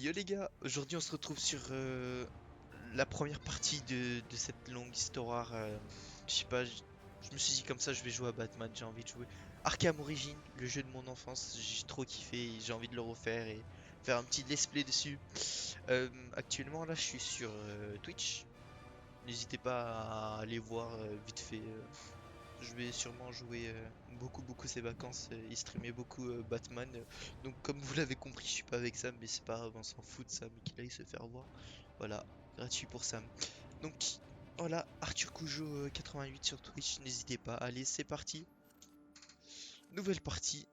Yo les gars, aujourd'hui on se retrouve sur la première partie de cette longue histoire. Je sais pas, je me suis dit comme ça je vais jouer à Batman, j'ai envie de jouer Arkham Origins, le jeu de mon enfance, j'ai trop kiffé, et j'ai envie de le refaire et faire un petit let's play dessus. Actuellement là je suis sur Twitch, n'hésitez pas à aller voir vite fait. Je vais sûrement jouer beaucoup ces vacances et streamer beaucoup Batman. Donc comme vous l'avez compris, je suis pas avec Sam, mais c'est pas grave, on s'en fout de Sam qu'il aille se faire voir. Voilà, gratuit pour Sam. Donc voilà, Arthur Coujo 88 sur Twitch, n'hésitez pas. Allez, c'est parti. Nouvelle partie.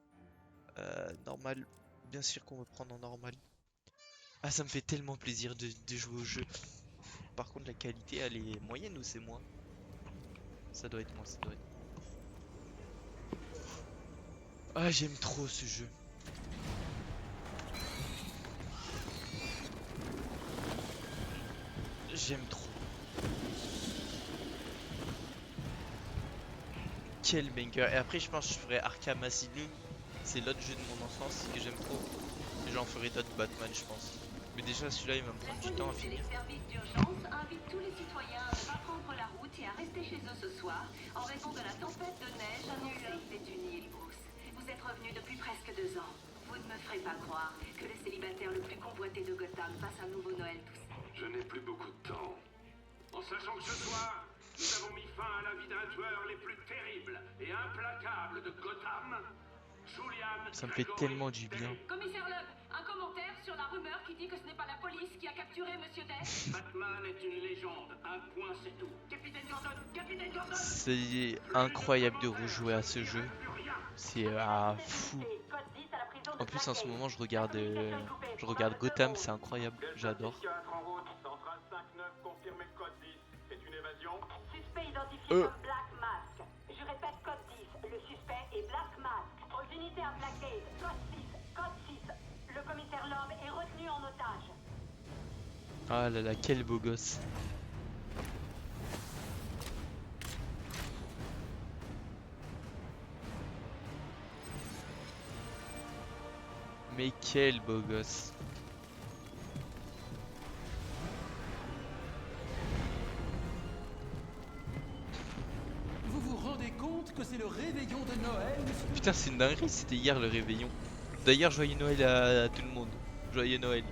Normal. Bien sûr qu'on va prendre en normal. Ah, ça me fait tellement plaisir de jouer au jeu. Par contre, la qualité, elle est moyenne ou c'est moins? Ça doit être moins, ça doit être moins. Ah, j'aime trop ce jeu. J'aime trop. Quel banger. Et après, je pense que je ferai Arkham Asylum. C'est l'autre jeu de mon enfance que j'aime trop. Et j'en ferai d'autres Batman, je pense. Mais déjà, celui-là, il va me La prendre du temps à police et finir. les services d'urgence invitent tous les citoyens à ne pas prendre la route et à rester chez eux ce soir en raison de la tempête de neige annoncée. C'est une île, Bruce. Vous êtes revenu depuis presque 2 ans. Vous ne me ferez pas croire que le célibataire le plus convoité de Gotham passe un nouveau Noël tout seul. Je n'ai plus beaucoup de temps. En sachant que ce soir, nous avons mis fin à la vie d'un tueur les plus terribles et implacables de Gotham, Julian Ça me fait Gregory tellement du bien. Day. Commissaire Loeb, un commentaire sur la rumeur qui dit que ce n'est pas la police qui a capturé Monsieur Day. Batman est une légende. Un point, c'est tout. Capitaine Gordon, Capitaine Gordon. C'est incroyable de rejouer à ce jeu. C'est fou. En plus, en ce moment, je regarde Gotham, c'est incroyable. J'adore. En route, centrale 5-9, confirmé code 10. C'est une évasion. Suspect identifié Euh. comme Black Mask. Je répète code 10. Le suspect est Black Mask. Aux unités implaquées, code 6. Code 6. Le commissaire Loeb est retenu en otage. Ah là là, quel beau gosse. Mais quel beau gosse. Vous vous rendez compte que c'est le réveillon de Noël, monsieur? Putain, c'est une dinguerie, c'était hier le réveillon. D'ailleurs, joyeux Noël à tout le monde. Joyeux Noël.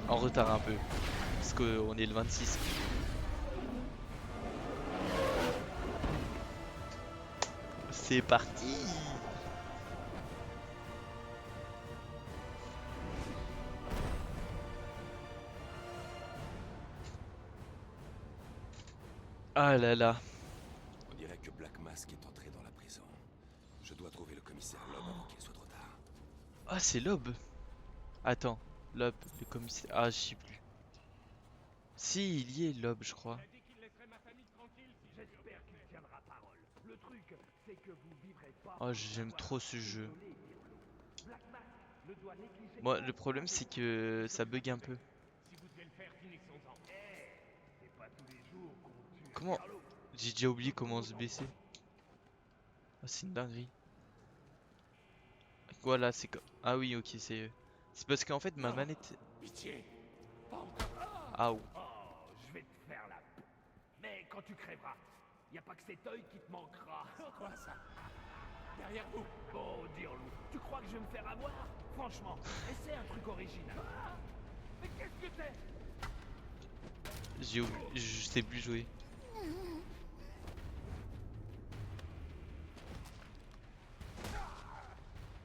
En retard un peu. Parce qu'on est le 26. C'est parti. Ah là là. On dirait que Black Mask est entré dans la prison. Je dois trouver le commissaire Loeb avant qu'il soit trop tard. Ah, c'est Loeb. Attends, Loeb, le commissaire. Ah, je sais plus. Si, il y est, Loeb, je crois. Oh, j'aime trop ce jeu. Moi, le problème, c'est que ça bug un peu. Comment? J'ai déjà oublié comment se baisser. Ah, c'est une dinguerie. Voilà, c'est comme. Ah oui, ok, c'est parce qu'en fait, ma manette. Pitié, pas encore. Ah, ou- Oh, je vais te faire la peau. Mais quand tu crèveras, y a pas que cet œil qui te manquera. Quoi ça? Derrière vous. Oh, dire-loup, tu crois que je vais me faire avoir? Franchement, essaie un truc original. Ah, mais qu'est-ce que c'est? j'ai oublié, je sais plus jouer.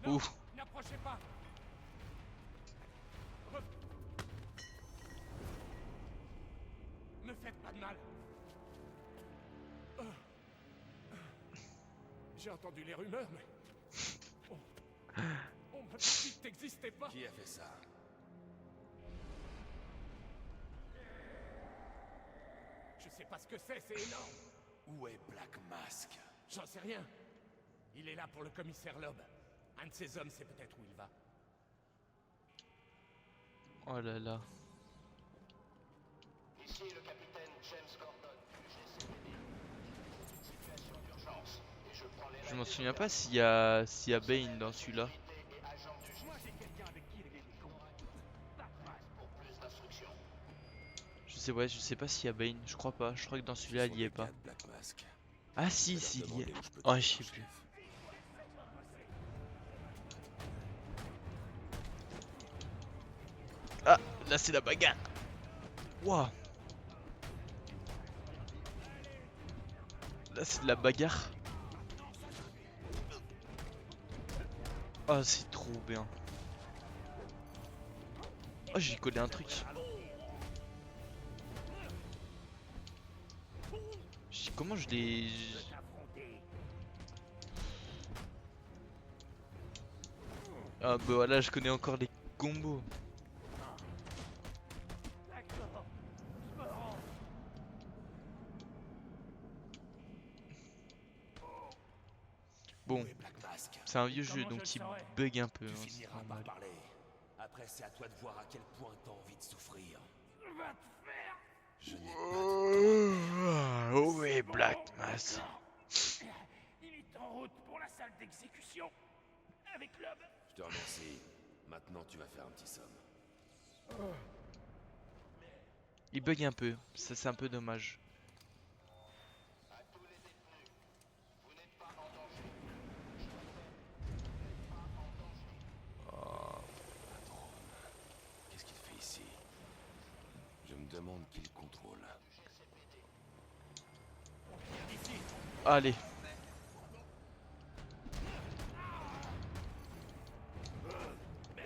Non, Ouf. n'approchez pas. Re- Ne faites pas de mal. J'ai entendu les rumeurs, mais... On m'a dit que t'existais pas. Qui a fait ça? Je sais pas ce que c'est énorme. Où est Black Mask? J'en sais rien. Il est là pour le commissaire Loeb. Un de ses hommes sait peut-être où il va. Oh là là. Ici le capitaine James Gordon du GCPD. Situation d'urgence et je prends les Je Je m'en souviens pas s'il y a Bane dans celui-là. Moi j'ai quelqu'un avec qui régler des comptes. Batman. Je sais pas s'il y a Bane, je crois pas. Je crois que dans Ce celui-là sont il y est des pas. gars de Black Mask. Ah Je si, vais leur s'il y est. demander où je peux Oh, trouver je sais leur plus. chef. Ah, là c'est la bagarre. Waouh. Là c'est de la bagarre. Ah, c'est trop bien. Oh, j'ai collé un truc. Comment je l'ai... Ah bah voilà, je connais encore les combos. D'accord. Je me rends. Bon, Où est Black Mask? c'est un vieux jeu Comment je donc le il saurais? bug un peu, Tu hein, c'est finiras par normal. parler. Après, c'est à toi de voir à quel point t'as envie de souffrir. Va te faire. Je n'ai pas de temps. Oh ouais, Black Mass. Il est en route pour la salle d'exécution. Avec l'homme. Je te remercie. Maintenant, tu vas faire un petit somme. Il bug un peu, ça c'est un peu dommage. Oh, patron. Qu'est-ce qu'il fait ici? Je me demande qui le contrôle. Allez.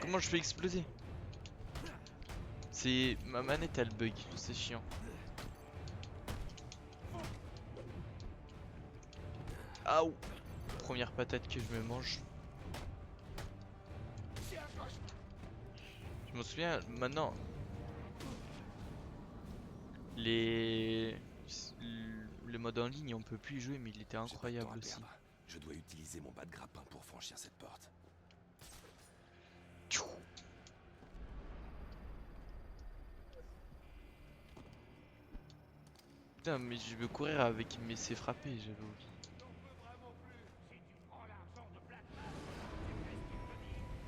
Comment je fais exploser? C'est... Ma manette elle bug, c'est chiant. Aouh. Première patate que je me mange. Je m'en souviens maintenant. Le mode en ligne on peut plus y jouer mais il était J'ai pas de temps incroyable à aussi. perdre. Je dois utiliser mon bas de grappin pour franchir cette porte. Tchou. Putain mais je veux courir avec mais c'est frappé, j'avais oublié.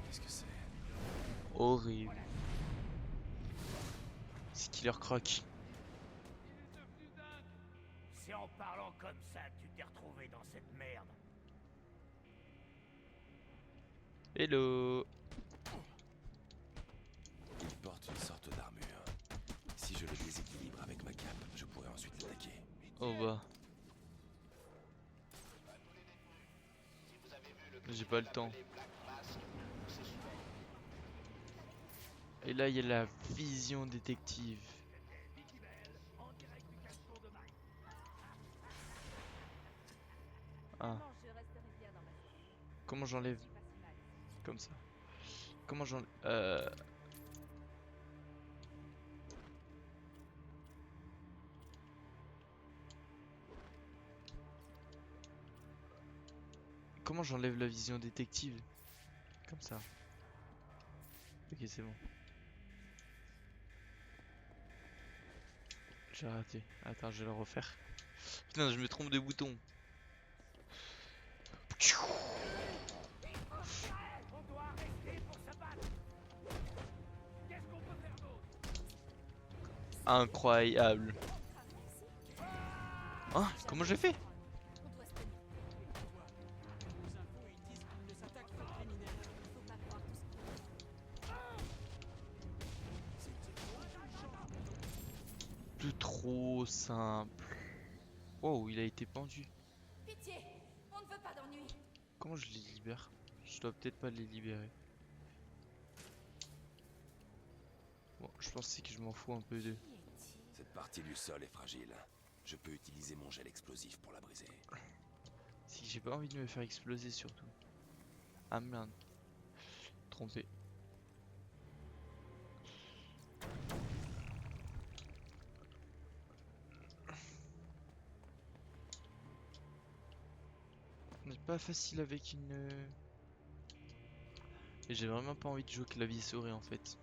Qu'est-ce que c'est? Horrible. C'est Killer Croc. C'est en parlant comme ça que tu t'es retrouvé dans cette merde. Hello. Il porte une sorte d'armure. Si je le déséquilibre avec ma cape, je pourrais ensuite l'attaquer. Oh bah. J'ai pas le temps. Et là il y a la vision détective. Ah. Comment j'enlève? Comme ça. Comment j'enlève? Comment j'enlève la vision détective? Comme ça. Ok, c'est bon. J'ai raté. Attends, je vais le refaire. Putain, je me trompe de bouton. On doit arrêter pour se battre. Qu'est-ce qu'on peut faire d'autre? Incroyable. Hein? Comment j'ai fait? Tout trop simple. Oh, il a été pendu. Pitié, on ne veut pas d'ennui. Comment je les libère? Je dois peut-être pas les libérer. Bon, je pensais que je m'en fous un peu de... Cette partie du sol est fragile. Je peux utiliser mon gel explosif pour la briser. Si j'ai pas envie de me faire exploser surtout. Ah merde. Trompé. C'est pas facile avec une... Et j'ai vraiment pas envie de jouer clavier souris en fait.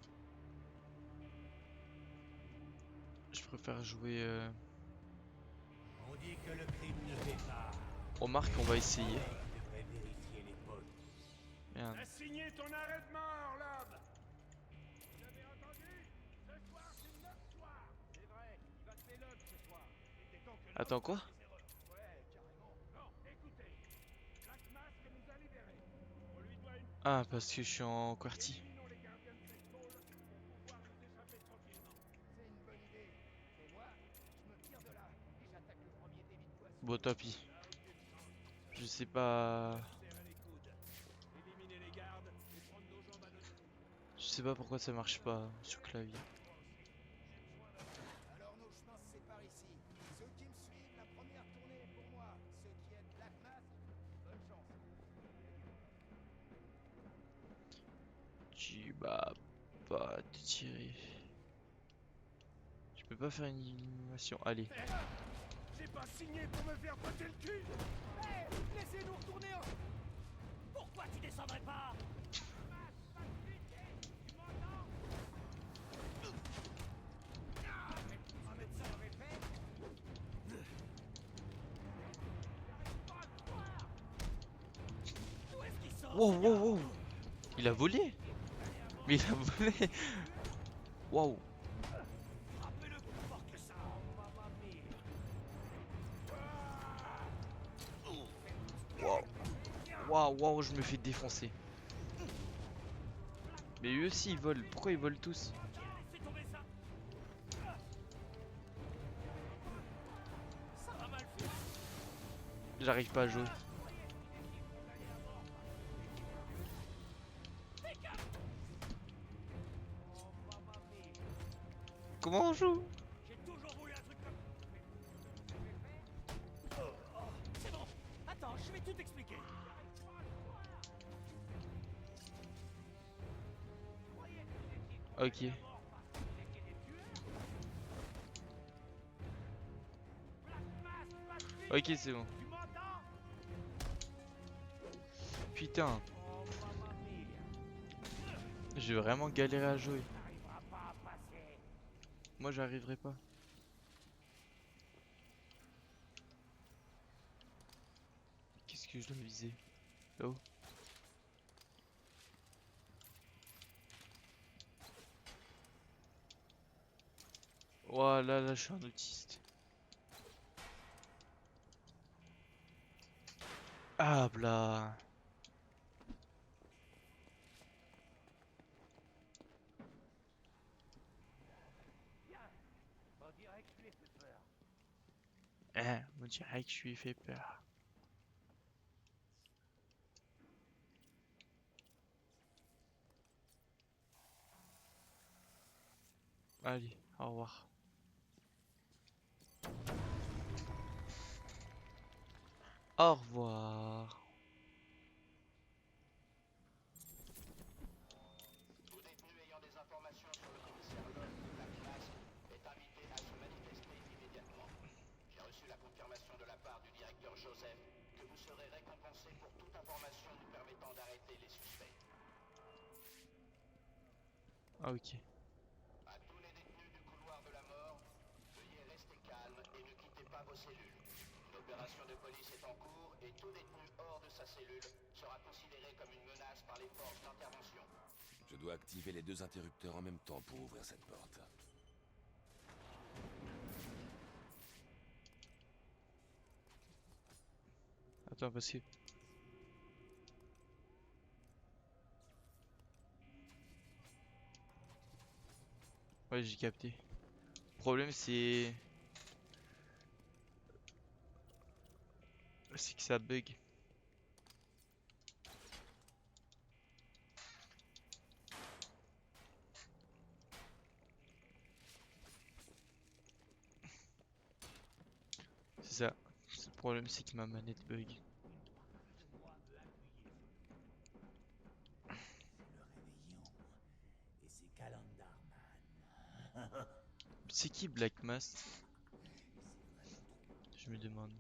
Je préfère jouer... On dit que le crime ne fait pas. Remarque, on va essayer. signé ton arrêt de mort, l'homme. Vous avez entendu? Ce soir, c'est notre soir. C'est vrai, il va se l'homme ce soir. Il était temps que Attends, quoi? fasse ses erreurs. Ouais, carrément. Non, écoutez. Black Mask nous a libérés. On lui doit une... Ah, parce que je suis en QWERTY. Éliminons les gardiens de cette tôle pour pouvoir nous échapper tranquillement. C'est une bonne idée. Et moi, je me tire de là et j'attaque le premier débit de boisson. Bon, tant pis. Ça a aucune chance. Je sais pas... Serrer les coudes. Éliminer les gardes et prendre nos jambes à notre cou. Je sais pas pourquoi ça marche pas sur clavier. Alors nos chemins se séparent ici. Ceux qui me suivent, la première tournée est pour moi. Ceux qui aident Black Mask, bonne chance. Tu vas pas te tirer. Je peux pas faire une animation. Allez. J'ai pas signé pour me faire botter le cul. Hé, laissez-nous retourner en... Pourquoi tu descendrais pas? D'où est-ce qu'il sort? Wow, wow, wow. Il a volé. Mais il a volé. Waouh. Frappez-le plus fort que ça. Waouh. Waouh, waouh, je me fais défoncer. Mais eux aussi ils volent. Pourquoi ils volent tous? Laissez tomber ça. Ça va mal faire. J'arrive pas à jouer. Comment on joue? J'ai toujours voulu un truc comme... C'est bon. Attends, je vais tout expliquer. Ok. Ok, c'est bon. Tu m'entends? Putain. Je vais vraiment galérer à jouer. T'arriveras pas à passer. Moi j'arriverai pas. Qu'est-ce que je dois viser? Oh. Oh là là, je suis un autiste. Ah blah. On dirait que je lui ai fait peur. Hein, on dirait que je lui ai fait peur. Allez, au revoir. Au revoir. Tout détenu ayant des informations sur le commissaire Locke de Black Mask est invité à se manifester immédiatement. J'ai reçu la confirmation de la part du directeur Joseph que vous serez récompensé pour toute information nous permettant d'arrêter les suspects. Ah ok. À tous les détenus du couloir de la mort, veuillez rester calme et ne quittez pas vos cellules. Une opération de police est en cours et tout détenu hors de sa cellule sera considéré comme une menace par les forces d'intervention. Je dois activer les deux interrupteurs en même temps pour ouvrir cette porte. Attends parce que... Ouais, j'ai capté. Le problème c'est... C'est que ça bug. C'est ça. Le problème c'est que ma manette bug. Le réveillon. Et c'est Calendarman. C'est qui Black Mask? Je me demande.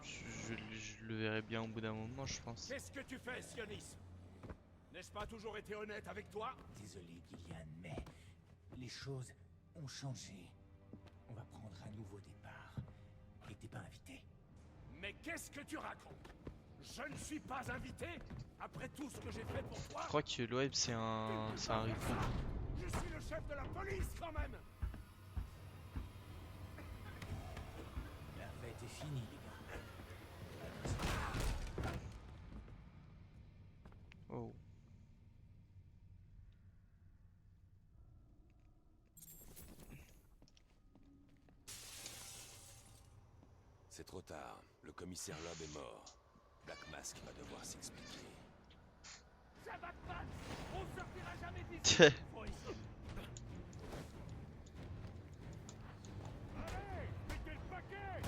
Je le verrai bien au bout d'un moment, je pense. Qu'est-ce que tu fais, sionisme? N'ai-je pas toujours été honnête avec toi? Désolé, Gillian, mais les choses ont changé. On va prendre un nouveau départ. Et t'es pas invité. Mais qu'est-ce que tu racontes? Je ne suis pas invité. Après tout ce que j'ai fait pour toi. Je crois que le web c'est un riffon. Je suis le chef de la police quand même. La fête est finie, les gars. Oh. C'est trop tard. Le commissaire Loeb est mort. Black Mask va devoir s'expliquer. Ça va pas. On sortira jamais d'ici. Tchè. Faut essayer. Allez, mettez le paquet.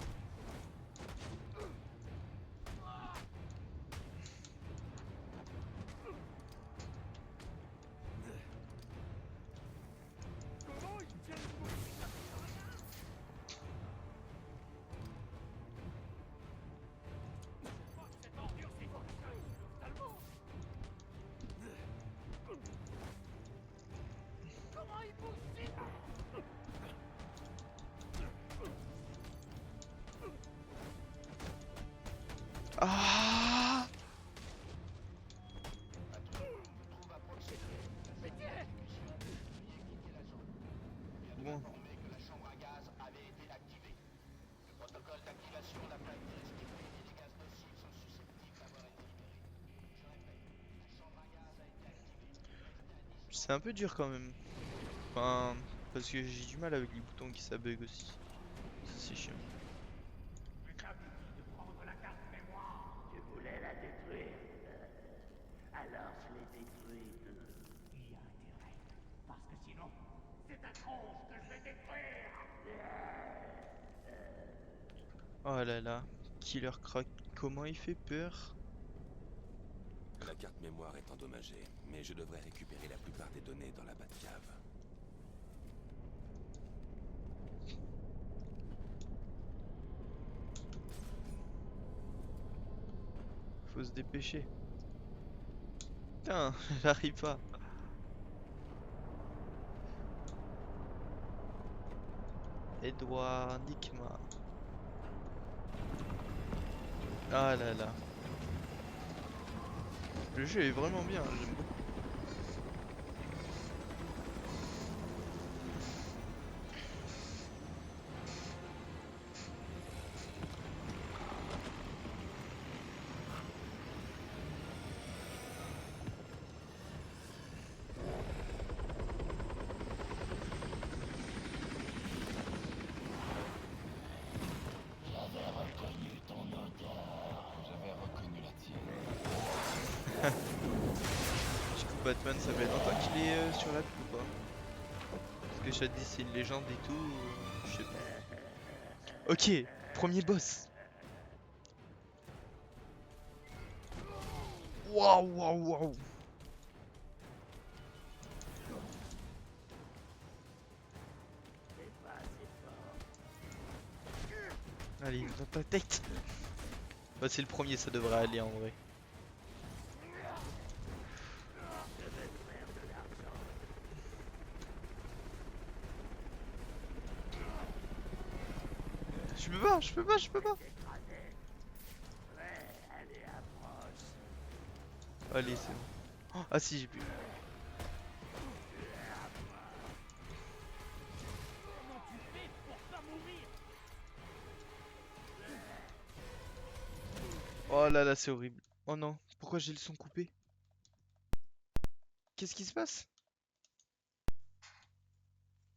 Comment ils tiennent debout? Cette ordure, c'est quoi? Totalement. Comment il bouge si Ah. trouve à proximité. Pitié! Bon. Informé que la chambre à gaz avait été activée. Le protocole d'activation n'a pas été respecté et les gaz nocifs sont susceptibles d'avoir été libérés. Je répète, la chambre à gaz a été activée. C'est un peu dur quand même. Enfin, parce que j'ai du mal avec les boutons qui ça bug aussi. Ça, c'est chiant. de prendre la carte mémoire. Tu voulais la détruire. Alors je l'ai détruite. Il y a intérêt. Parce que sinon, c'est ta tronche que je vais détruire. Oh là là. Killer Croc. Comment il fait peur. La carte mémoire est endommagée, mais je devrais récupérer la plupart des données dans la Batcave. Faut se dépêcher. Putain, j'arrive pas. Edouard Nigma. Ah là là. Le jeu est vraiment bien, j'aime beaucoup. J'avais reconnu la tienne. Du coup, Batman, ça fait longtemps qu'il est sur la coupe ou pas? Parce que je te dis, c'est une légende et tout. Je sais pas. Ok, premier boss. Waouh, waouh, waouh. Allez, dans ta tête. Bah, c'est le premier, ça devrait aller en vrai. Je peux pas, je peux pas, je peux pas. Allez, c'est bon. Oh, ah si, j'ai pu. Comment tu fais pour pas mourir? Oh là là, c'est horrible. Oh non, pourquoi j'ai le son coupé? Qu'est-ce qui se passe?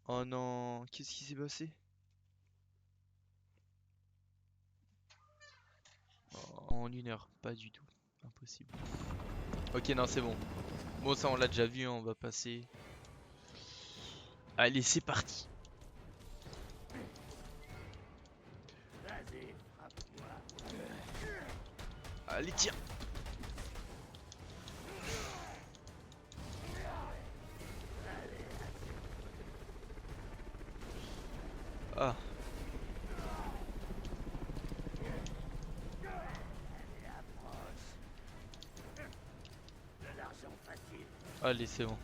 Oh non, qu'est-ce qui s'est passé? Oh, en 1 heure, pas du tout. Impossible. Ok, non, c'est bon. Bon, ça, on l'a déjà vu, hein, on va passer. Allez, c'est parti. Vas-y, frappe-moi. Allez, tire. Ah. De l'argent facile. Allez, c'est bon.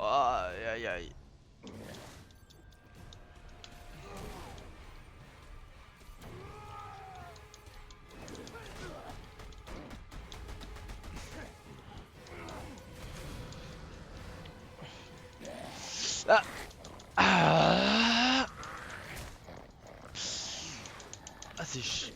Aïe, aïe, aïe. Ah. Ah, ah c'est chiant.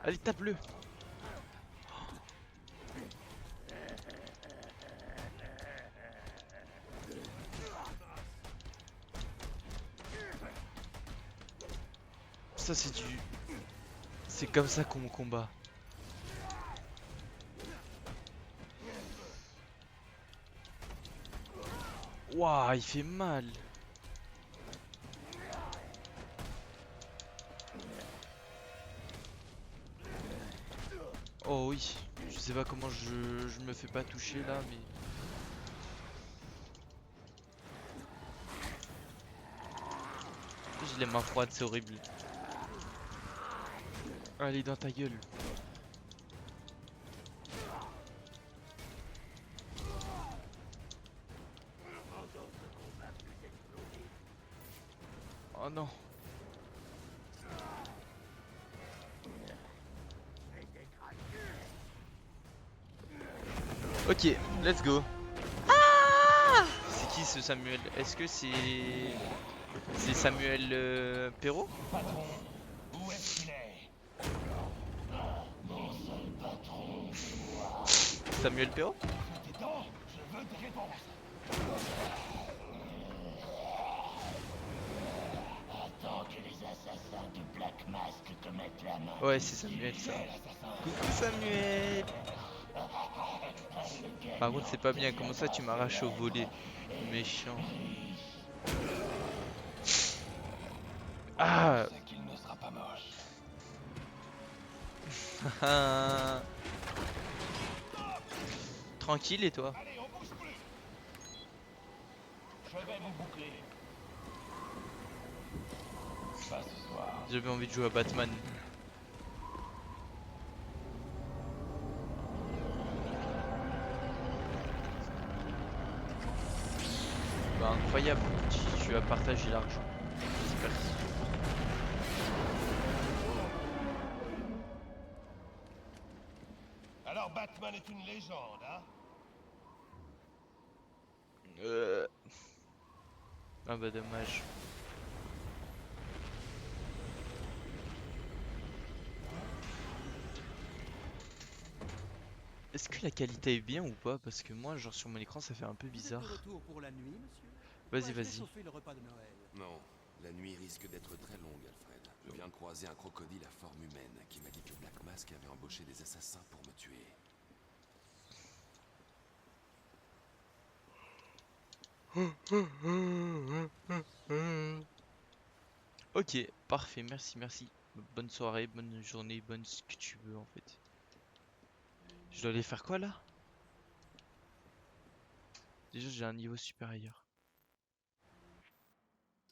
Allez, tape-le. Ça c'est du... C'est comme ça qu'on combat. Waouh, il fait mal. Oh oui, je sais pas comment je me fais pas toucher là, mais... J'ai les mains froides, c'est horrible. Allez, dans ta gueule. Oh non. Ok, let's go. Ah, c'est qui ce Samuel? Est-ce que c'est Samuel Perrault? Patron, où est-ce qu'il est? Samuel Perrault? Tes dents, je veux des réponses. Attends que les assassins du Black Mask te mettent la main. Ouais, c'est Samuel ça. Coucou Samuel. Par contre, c'est pas bien. Comment ça, tu m'arraches au volet? Méchant. Ah. C'est qu'il ne sera pas moche. Tranquille et toi? Allez, on bouge plus. Je vais vous boucler. Pas ce soir. J'avais envie de jouer à Batman. Bah incroyable, tu vas partager l'argent. C'est parti. Alors Batman est une légende, hein? Ah bah dommage. Est-ce que la qualité est bien ou pas? Parce que moi, genre sur mon écran, ça fait un peu bizarre. Pour la nuit, monsieur? Vas-y, vas-y. Chauffer le repas de Noël. Non, la nuit risque d'être très longue, Alfred. Je viens de croiser un crocodile à forme humaine qui m'a dit que Black Mask avait embauché des assassins pour me tuer. Ok, parfait, merci, merci. Bonne soirée, bonne journée, bonne ce que tu veux en fait. Je dois aller faire quoi là? Déjà j'ai un niveau supérieur.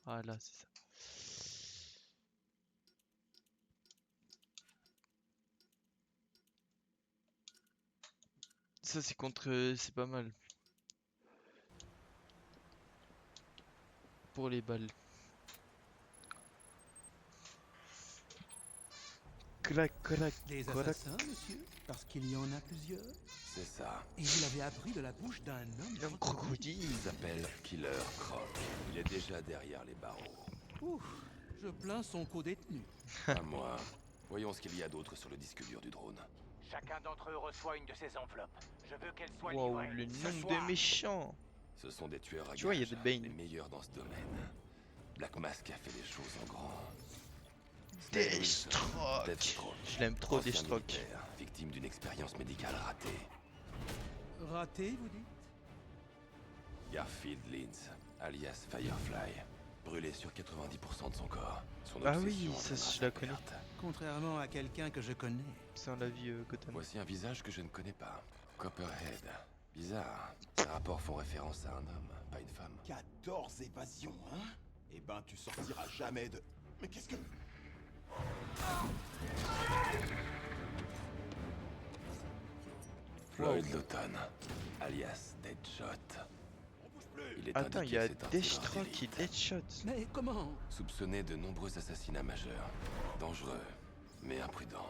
Ah là, c'est ça. Ça c'est contre... c'est pas mal. Pour les balles. Clac, clac, Des clac. assassins, monsieur? Parce qu'il y en a plusieurs? C'est ça. Et vous l'avez appris de la bouche d'un homme Un crocodile. Il s'appelle Killer Croc. Il est déjà derrière les barreaux. Ouf, je plains son co-détenu. À moi. Voyons ce qu'il y a d'autre sur le disque dur du drone. Chacun d'entre eux reçoit une de ces enveloppes. Je veux qu'elle soit Waouh, livrée. le ce nombre soir. de méchants. Ce sont des tueurs à Tu vois, il y a gages, des Bane. les meilleurs dans ce domaine. Black Mask a fait les choses en grand. Deathstroke. Deathstroke. Je l'aime trop, Ancien Deathstroke. militaire, victime d'une expérience médicale ratée. Raté, vous dites? Garfield Lynch, alias Firefly, brûlé sur 90% de son corps. Son Ah oui, obsession ça, entraînera je la sa connais. perte. Contrairement à quelqu'un que je connais. C'est dans la vie Gotham. Voici un visage que je ne connais pas. Copperhead. Bizarre. Ces rapports font référence à un homme, pas une femme. 14 évasions, hein? Eh ben, tu sortiras jamais de... Mais qu'est-ce que... Floyd Lawton, alias Deadshot. Il est Attends, il indiqué y a que c'est un tireur Deathstroke d'élite. et Deadshot. Mais comment? Soupçonné de nombreux assassinats majeurs. Dangereux, mais imprudent.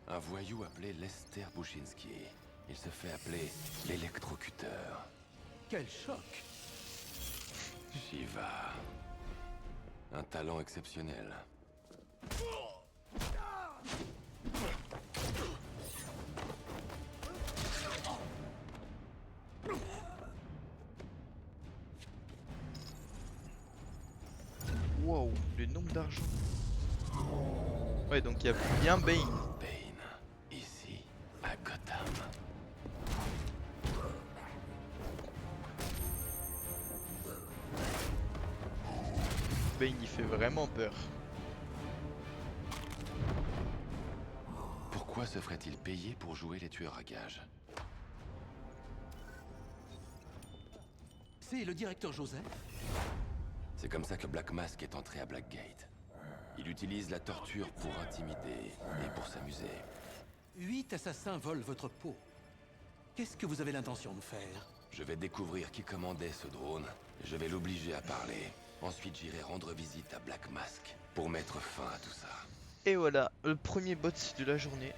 Un voyou appelé Lester Bushinsky. Il se fait appeler l'électrocuteur. Quel choc! Shiva. Un talent exceptionnel. Wow, le nombre d'argent. Ouais, donc il y a bien Bane. Bane, ici, à Gotham. Bane, il fait vraiment peur. Pourquoi se ferait-il payer pour jouer les tueurs à gages? C'est le directeur Joseph? C'est comme ça que Black Mask est entré à Blackgate. Il utilise la torture pour intimider et pour s'amuser. 8 assassins volent votre peau. Qu'est-ce que vous avez l'intention de faire? Je vais découvrir qui commandait ce drone. Je vais l'obliger à parler. Ensuite, j'irai rendre visite à Black Mask pour mettre fin à tout ça. Et voilà, le premier bot de la journée.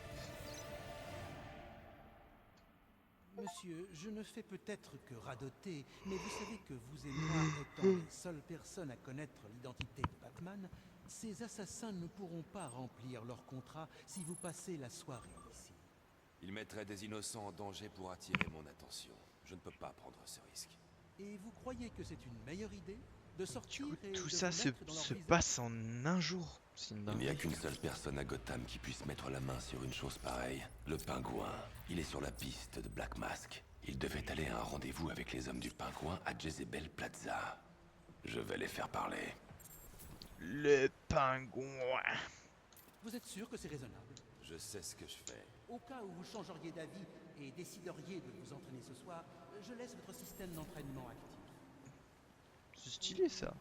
Monsieur, je ne fais peut-être que radoter, mais vous savez que vous et moi, étant les seules personnes à connaître l'identité de Batman, ces assassins ne pourront pas remplir leur contrat si vous passez la soirée ici. Il mettrait des innocents en danger pour attirer mon attention. Je ne peux pas prendre ce risque. Et vous croyez que c'est une meilleure idée de Du sortir coup, et tout de ça vous se mettre dans leur visage? passe en un jour. C'est une Il n'y a dinguerie. qu'une seule personne à Gotham qui puisse mettre la main sur une chose pareille. Le Pingouin. Il est sur la piste de Black Mask. Il devait aller à un rendez-vous avec les hommes du Pingouin à Jezebel Plaza. Je vais les faire parler. Le pingouin. Vous êtes sûr que c'est raisonnable? Je sais ce que je fais. Au cas où vous changeriez d'avis et décideriez de vous entraîner ce soir, je laisse votre système d'entraînement actif. C'est stylé ça.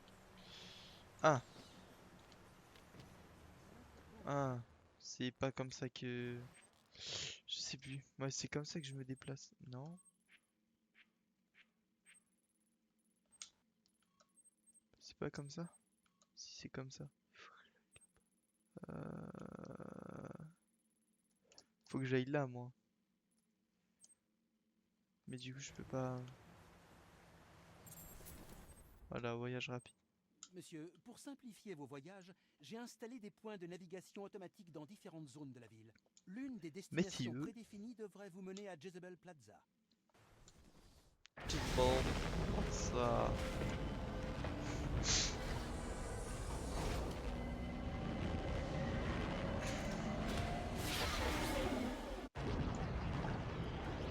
Ah. Ah. C'est pas comme ça que... Je sais plus. Ouais, c'est comme ça que je me déplace. Non. C'est pas comme ça. Si c'est comme ça. Faut que j'aille là, moi. Mais du coup, je peux pas... Voilà, voyage rapide. Monsieur, pour simplifier vos voyages, j'ai installé des points de navigation automatique dans différentes zones de la ville. L'une des destinations Monsieur. prédéfinies devrait vous mener à Jezebel Plaza. Bon, ça...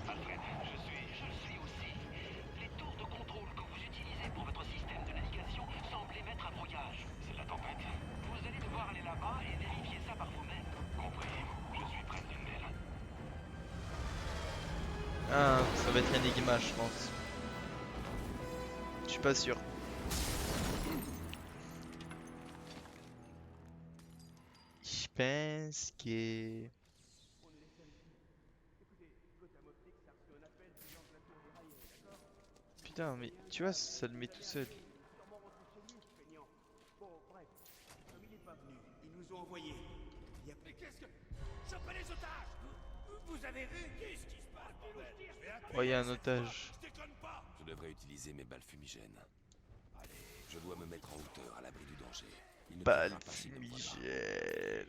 Alfred, je le suis aussi. Les tours de contrôle que vous utilisez pour votre système de navigation semblent émettre un brouillage. C'est la tempête. Vous allez devoir aller là-bas et vérifier ça par vous-même. Compris. Je suis près d'une d'elles. Ah, ça va être Enigma, je pense. Je suis pas sûr. Je pense que... Putain, mais tu vois, ça le met tout seul. Ils nous ont envoyés. Il y a... Mais qu'est-ce que... Chopez les otages! Vous avez vu? Qu'est-ce qui se passe, bordel? Oh, il y a un otage. Je déconne pas! Je devrais utiliser mes balles fumigènes. Allez, je dois me mettre en hauteur à l'abri du danger. Il ne Balle tirera pas s'il ne me voit pas. fumigène.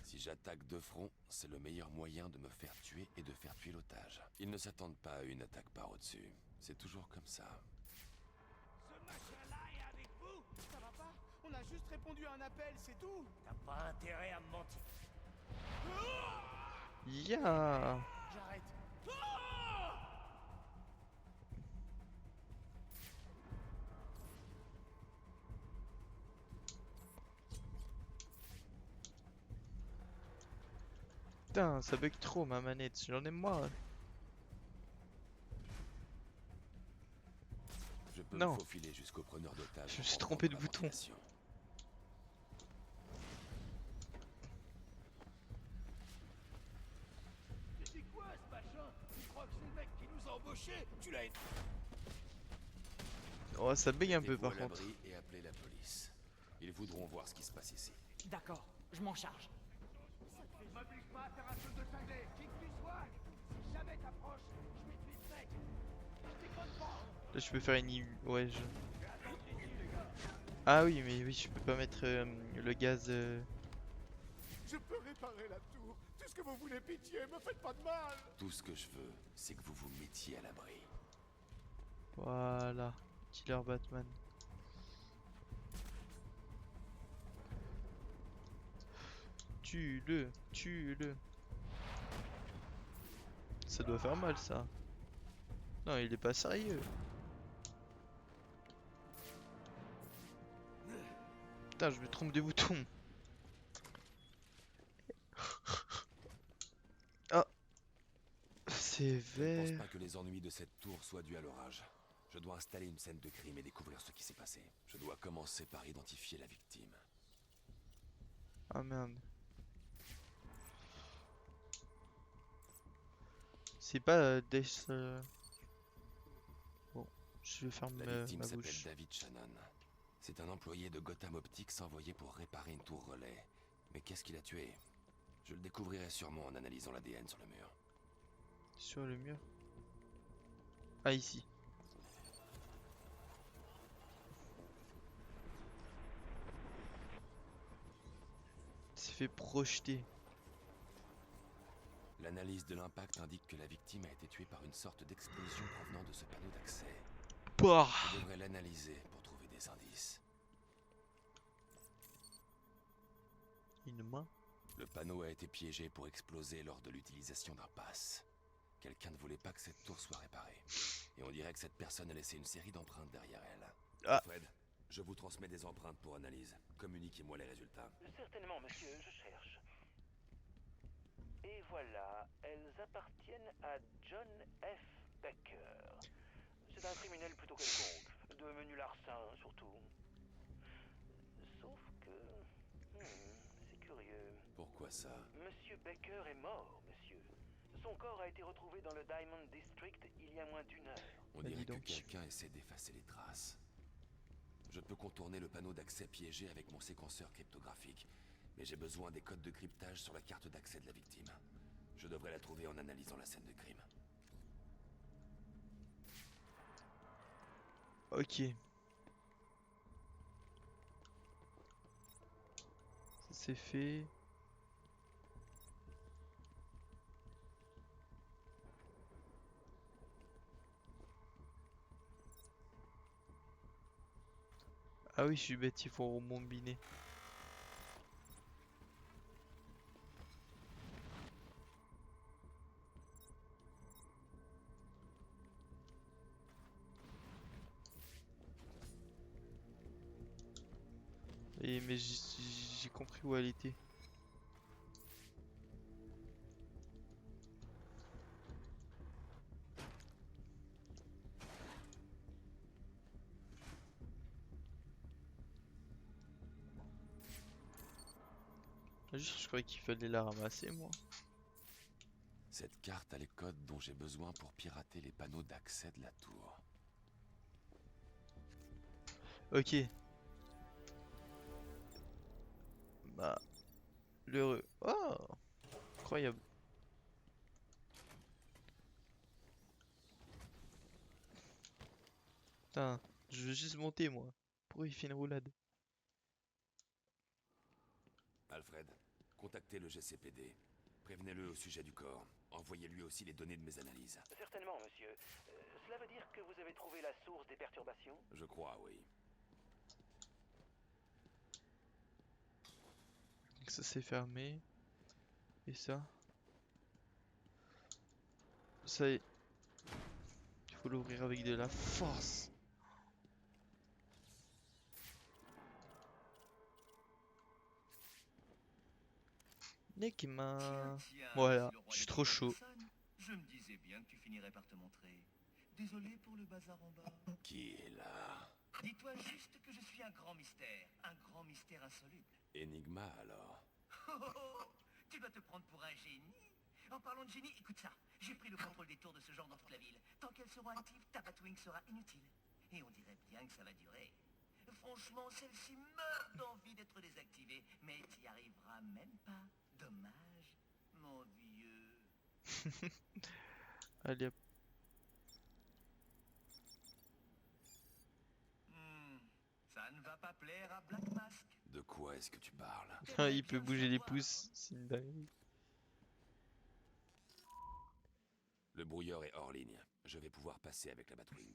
Si j'attaque de front, c'est le meilleur moyen de me faire tuer et de faire tuer l'otage. Ils ne s'attendent pas à une attaque par au-dessus. C'est toujours comme ça. Ce machin-là est avec vous? Ça va pas? On a juste répondu à un appel, c'est tout. T'as pas intérêt à me mentir. Ya. J'arrête. Putain, ça bug trop ma manette, j'en ai marre. peux Non. me faufiler jusqu'au preneur d'otages. Je me suis en trompé de rentrant bouton. l'embarcation. Mais c'est quoi ce machin? Tu crois que c'est le mec qui nous a embauchés? Tu l'as... Oh, ça bug un peu Mettez-vous par à contre. l'abri et appelez la police. Ils voudront voir ce qui se passe ici. D'accord, je m'en charge. M'oblige pas à faire un truc de cinglé. Qui que tu sois, si jamais t'approches, je vais te tuer sec. Je déconne pas. Là, je peux faire une. Ouais, je. Ah oui, mais oui, je peux pas mettre le gaz. Je peux réparer la tour. Tout ce que vous voulez, pitié, me faites pas de mal. Tout ce que je veux, c'est que vous vous mettiez à l'abri. Voilà. Killer Batman. Tue-le, tue-le. Ça doit faire mal ça. Non, il est pas sérieux. Putain, je me trompe de bouton. Ah, c'est Je ne pense vert. pas que les ennuis de cette tour soient dus à l'orage. Je dois installer une scène de crime et découvrir ce qui s'est passé. Je dois commencer par identifier la victime. Ah merde. C'est pas Death. Bon, je vais faire La victime ma s'appelle bouche. David Shannon. C'est un employé de Gotham Optics envoyé pour réparer une tour relais. Mais qu'est-ce qu'il a tué? Je le découvrirai sûrement en analysant l'ADN sur le mur. Sur le mur. Ah, ici. C'est fait projeter. L'analyse de l'impact indique que la victime a été tuée par une sorte d'explosion provenant de ce panneau d'accès. Pouah. Je devrais l'analyser pour trouver des indices. Une main. Le panneau a été piégé pour exploser lors de l'utilisation d'un pass. Quelqu'un ne voulait pas que cette tour soit réparée. Et on dirait que cette personne a laissé une série d'empreintes derrière elle. Ah. Fred, je vous transmets des empreintes pour analyse. Communiquez-moi les résultats. Certainement, monsieur, je cherche. Et voilà, elles appartiennent à John F. Becker. C'est un criminel plutôt quelconque, devenu larcin surtout. Sauf que... c'est curieux. Pourquoi ça? Monsieur Becker est mort, monsieur. Son corps a été retrouvé dans le Diamond District il y a moins d'1 heure. On Bah, dirait dis que donc. quelqu'un essaie d'effacer les traces. Je peux contourner le panneau d'accès piégé avec mon séquenceur cryptographique, mais j'ai besoin des codes de cryptage sur la carte d'accès de la victime. Je devrais la trouver en analysant la scène de crime. Ok. Ça c'est fait. Ah oui, je suis bête, il faut rembobiner. Et mais j'ai compris où elle était. Juste, je croyais qu'il fallait la ramasser, moi. Cette carte a les codes dont j'ai besoin pour pirater les panneaux d'accès de la tour. Ok. Bah, l'heureux. Oh, incroyable. Putain, je veux juste monter, moi. Pourquoi il fait une roulade? Alfred, contactez le GCPD. Prévenez-le au sujet du corps. Envoyez-lui aussi les données de mes analyses. Certainement, monsieur. Cela veut dire que vous avez trouvé la source des perturbations? Je crois, oui. Ça s'est fermé. Et ça? Ça y est. Il faut l'ouvrir avec de la force. Nekima. Voilà, je suis trop chaud. Je me disais bien que tu finirais par te montrer. Désolé pour le bazar en bas. Qui est là? Dis-toi juste que je suis un grand mystère insoluble. Enigma, alors? Oh, oh, oh, tu dois te prendre pour un génie. En parlant de génie, écoute ça. J'ai pris le contrôle des tours de ce genre dans toute la ville. Tant qu'elles seront actives, ta Batwing sera inutile. Et on dirait bien que ça va durer. Franchement, celle-ci meurt d'envie d'être désactivée, mais t'y arriveras même pas. Dommage, mon vieux. Allez hop. Ça ne va pas plaire à Black Mask. De quoi est-ce que tu parles? Ah, il peut bouger les pouces, c'est une dinguerie. Le brouilleur est hors ligne. Je vais pouvoir passer avec la Batwing.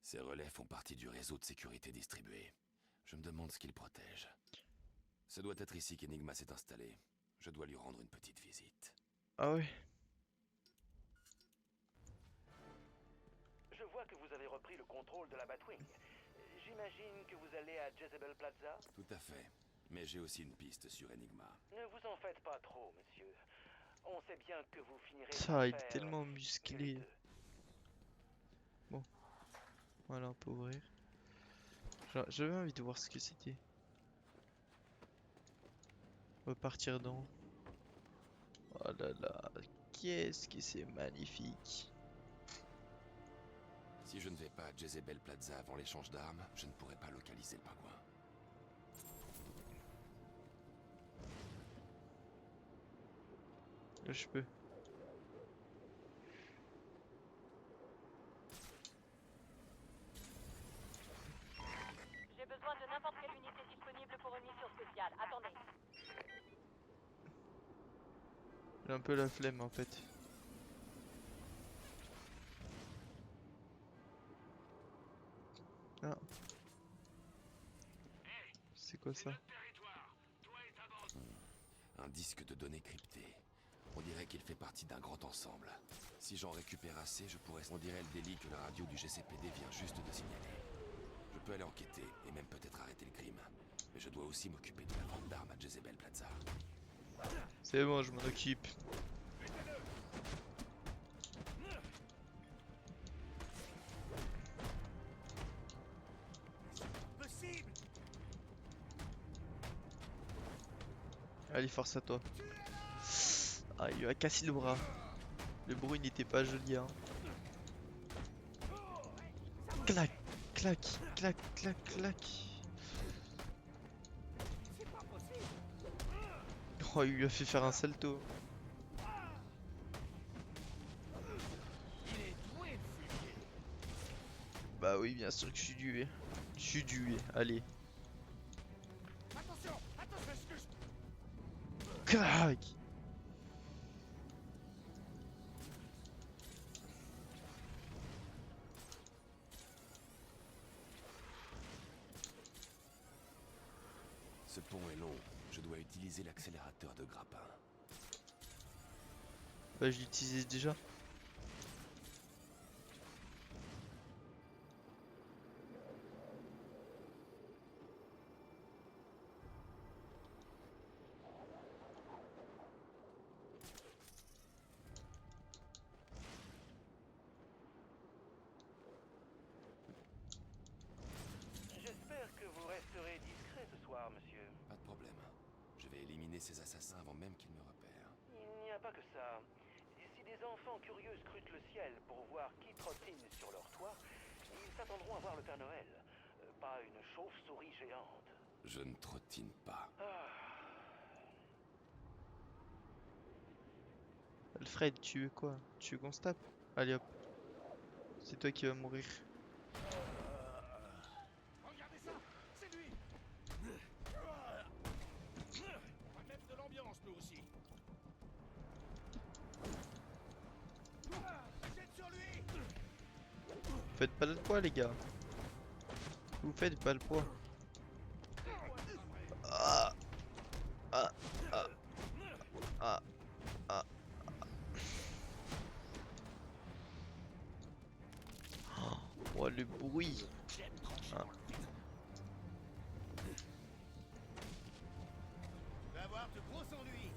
Ces relais font partie du réseau de sécurité distribué. Je me demande ce qu'ils protègent. Ce doit être ici qu'Enigma s'est installé. Je dois lui rendre une petite visite. Ah ouais. Je vois que vous avez repris le contrôle de la Batwing. J'imagine que vous allez à Jezebel Plaza? Tout à fait. Mais j'ai aussi une piste sur Enigma. Ne vous en faites pas trop, monsieur. On sait bien que vous finirez Ça, par il est faire tellement les musclé. deux. Bon. Voilà, on peut ouvrir. J'avais envie de voir ce que c'était. On va partir dans. Oh là là, qu'est-ce que c'est magnifique. Si je ne vais pas à Jezebel Plaza avant l'échange d'armes, je ne pourrai pas localiser le pingouin. Là, je peux. J'ai besoin de n'importe quelle unité disponible pour une mission spéciale. Attendez. J'ai un peu la flemme en fait. Ah. C'est quoi ça? Un disque de données cryptées. On dirait qu'il fait partie d'un grand ensemble. Si j'en récupère assez, je pourrais... On dirait le délit que la radio du GCPD vient juste de signaler. Je peux aller enquêter et même peut-être arrêter le crime. Mais je dois aussi m'occuper de la vente d'armes à Jezebel Plaza. C'est bon, je m'en occupe. Possible. Allez, force à toi. Ah, il lui a cassé le bras. Le bruit n'était pas joli, hein. Clac, clac, clac, clac, clac. Oh, il lui a fait faire un salto. Bah oui, bien sûr que je suis dué. Je suis dué, allez. Attention, attention, est-ce que Clac. Ce pont est long. Je dois utiliser l'accélérateur de grappin. Bah je l'utilisais déjà. J'espère que vous resterez discret ce soir, monsieur. Pas de problème. Je vais éliminer ces assassins avant même qu'ils me repèrent. Il n'y a pas que ça. Si des enfants curieux scrutent le ciel pour voir qui trottine sur leur toit, ils s'attendront à voir le Père Noël, pas une chauve-souris géante. Je ne trottine pas. Alfred, tu veux quoi? Tu veux qu'on se tape? Allez hop. C'est toi qui vas mourir. regardez ça, c'est lui. On va mettre de l'ambiance nous aussi. Jette sur lui. Faites pas le poids les gars. Vous faites pas le poids. Ah. Ah. Ah. Ah. Ah. Oh le bruit. Ah. Tu vas avoir de gros ennuis.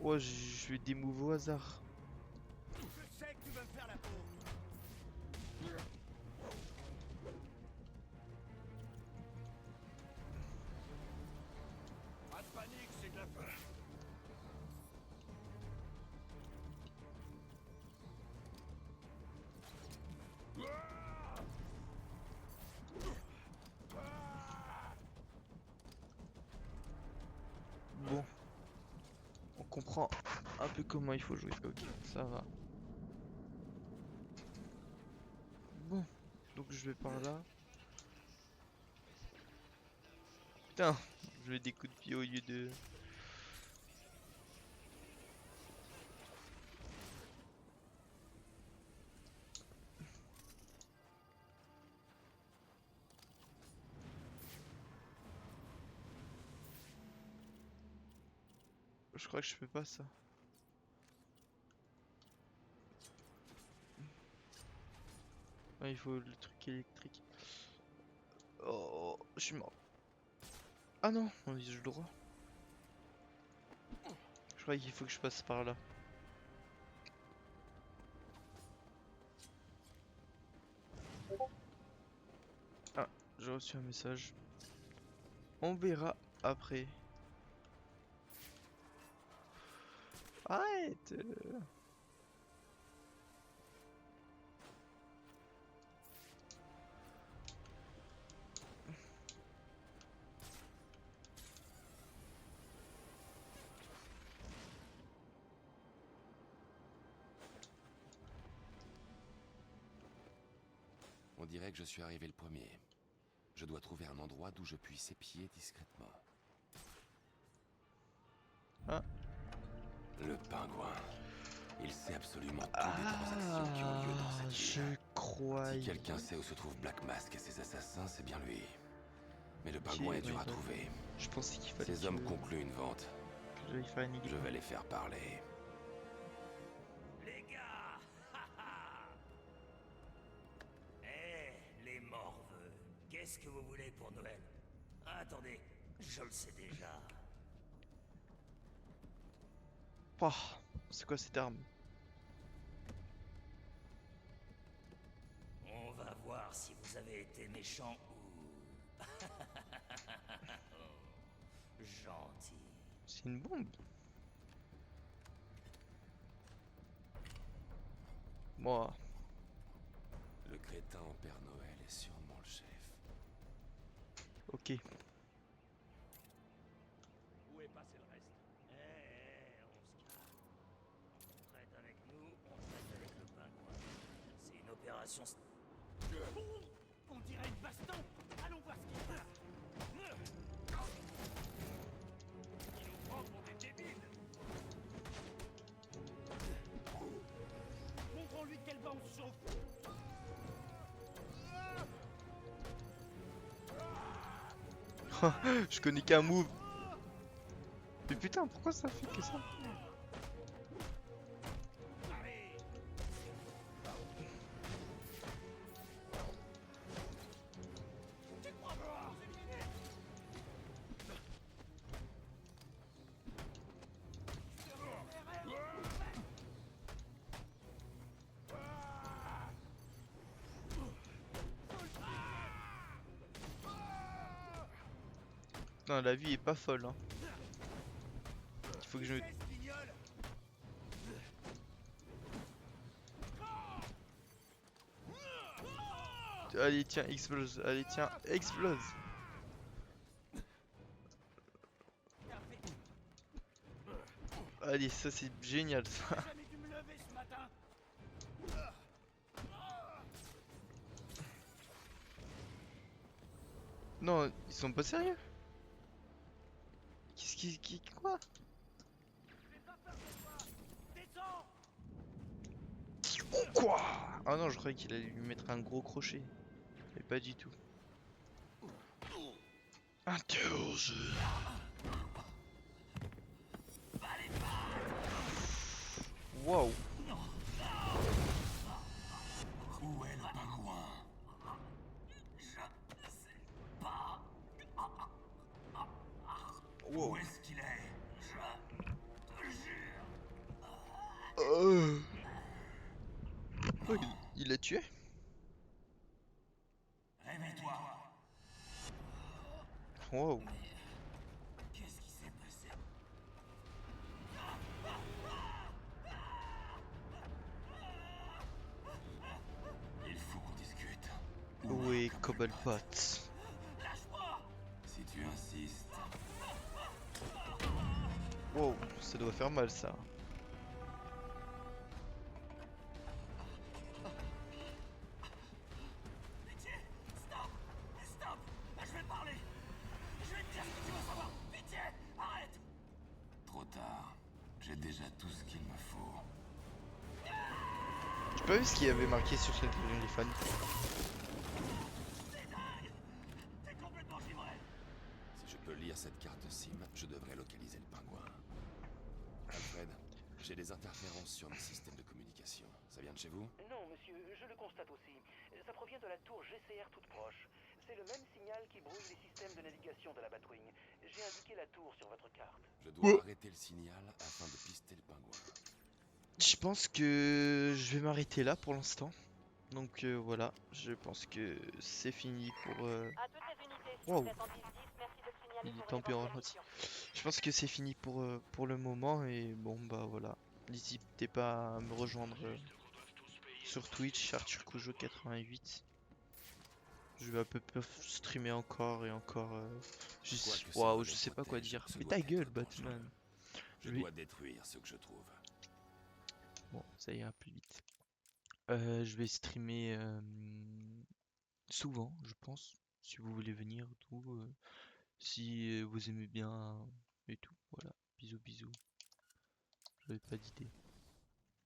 Oh, je vais des moves au hasard. Je sais que tu veux me faire la peau. Pas de panique, c'est de la peur. Bon. On comprend un peu comment il faut jouer. Ok, ça va. Bon. Donc je vais par là. Putain, je vais des coups de pied au lieu de... Je crois que je fais pas ça. Ah, il faut le truc électrique. Oh, je suis mort. Ah non, on vise le droit. Je crois qu'il faut que je passe par là. Ah, j'ai reçu un message. On verra après. Arrête! On dirait que je suis arrivé le premier. Je dois trouver un endroit d'où je puisse épier discrètement. Ah. Le pingouin. Il sait absolument tout des transactions qui ont lieu dans cette Je ville. crois. Si quelqu'un sait où se trouve Black Mask et ses assassins, c'est bien lui. Mais le pingouin est dur à trouver. Je pensais qu'il fallait Ces hommes concluent une vente. que j'aille faire une Je vais les faire parler. Les gars! Les morveux, qu'est-ce que vous voulez pour Noël? Attendez, je le sais déjà. Pah, c'est quoi cette arme? On va voir si vous avez été méchant ou... gentil. C'est une bombe. Moi. Le crétin en Père Noël est sûrement le chef. Ok. Où est passé le reste? On se calme. On traite avec nous, on traite avec le pingouin. C'est une opération... On dirait une baston. Allons voir ce qu'il y a. Il nous prend pour des débiles. Montrons-lui de quel banc on se chauffe. Je connais qu'un move. Mais putain, pourquoi ça fait que ça? Non, la vie est pas folle, hein. Il faut que je... Allez, tiens, explose. Allez, tiens, explose. Allez, ça c'est génial, ça. Non, ils sont pas sérieux. Qu'est-ce qui... Quoi? Oh, quoi? Ah non, je croyais qu'il allait lui mettre un gros crochet. Mais pas du tout. Un T11. Wow. Où est le pingouin? Je sais pas. Wow. Où est-ce qu'il est? Je te jure. l'as tué? Réveille-toi. Wow. Qu'est-ce qui s'est passé? Il faut qu'on discute. Où est Cobblepot? Lâche-moi! Si tu insistes. Wow, ça doit faire mal ça. Pitié! Stop! Stop! Je vais parler! Je vais te dire ce que tu veux savoir! Pitié! Arrête! Trop tard. J'ai déjà tout ce qu'il me faut. J'ai pas vu ce qu'il y avait marqué sur ce téléphone. T'es complètement givré! Si je peux lire cette carte SIM, je devrais localiser le pingouin. Alfred, j'ai des interférences sur mes systèmes de communication. Ça vient de chez vous? Non, monsieur, je le constate aussi. Ça provient de la tour GCR toute proche. C'est le même signal qui brouille les systèmes de navigation de la Batwing. J'ai indiqué la tour sur votre carte. Je dois arrêter le signal afin de pister le pingouin. Je pense que je vais m'arrêter là pour l'instant. Donc voilà, je pense que c'est fini pour... À toutes les unités, si Wow. vous êtes en 10-10, merci de signaler Il est pour tant une pis en éventuelle ralenti. mission. Je pense que c'est fini pour le moment et bon bah voilà. N'hésitez pas à me rejoindre sur Twitch, Arthur Cujo 88. Je vais à peu près streamer encore et encore. Waouh, je sais pas quoi dire. Mais ta gueule, Batman. Je dois détruire ce que je trouve. Bon, ça ira plus vite. Je vais streamer souvent, je pense. Si vous voulez venir, tout. Si vous aimez bien et tout. Voilà. Bisous, bisous. J'avais pas d'idée.